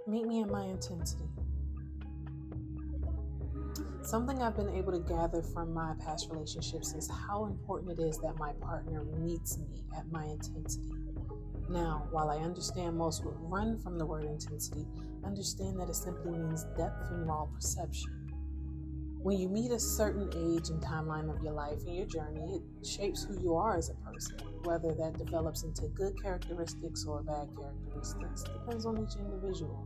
Meet me in my intensity. Something I've been able to gather from my past relationships is how important it is that my partner meets me at my intensity. Now, while I understand most would run from the word intensity, understand that it simply means depth and raw perception. When you meet a certain age and timeline of your life and your journey, it shapes who you are as a person. Whether that develops into good characteristics or bad characteristics depends on each individual.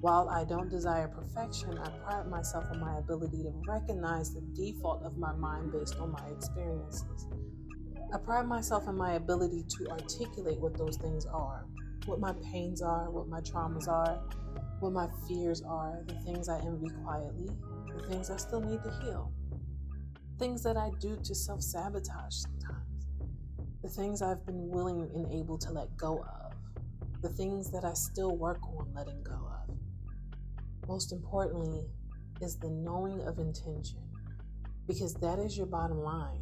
While I don't desire perfection, I pride myself on my ability to recognize the default of my mind based on my experiences. I pride myself in my ability to articulate what those things are, what my pains are, what my traumas are, what my fears are, the things I envy quietly, the things I still need to heal, things that I do to self-sabotage sometimes, the things I've been willing and able to let go of, the things that I still work on letting go of. Most importantly is the knowing of intention, because that is your bottom line.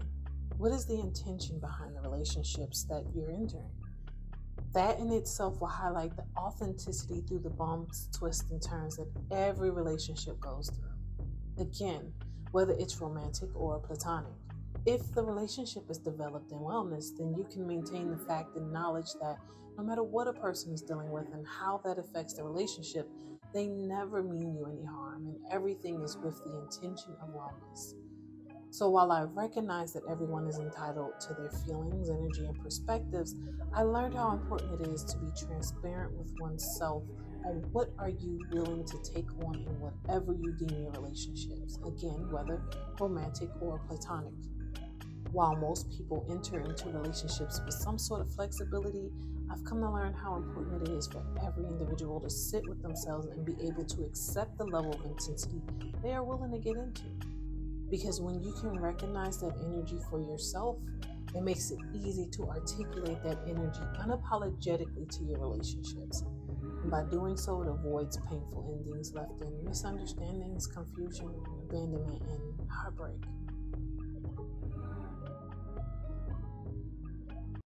What is the intention behind the relationships that you're entering? That in itself will highlight the authenticity through the bumps, twists, and turns that every relationship goes through. Again, whether it's romantic or platonic. If the relationship is developed in wellness, then you can maintain the fact and knowledge that no matter what a person is dealing with and how that affects the relationship, they never mean you any harm, and everything is with the intention of wellness. So while I recognize that everyone is entitled to their feelings, energy, and perspectives, I learned how important it is to be transparent with oneself on what are you willing to take on in whatever you deem your relationships, again, whether romantic or platonic. While most people enter into relationships with some sort of flexibility, I've come to learn how important it is for every individual to sit with themselves and be able to accept the level of intensity they are willing to get into. Because when you can recognize that energy for yourself, it makes it easy to articulate that energy unapologetically to your relationships. And by doing so, it avoids painful endings left in misunderstandings, confusion, abandonment, and heartbreak.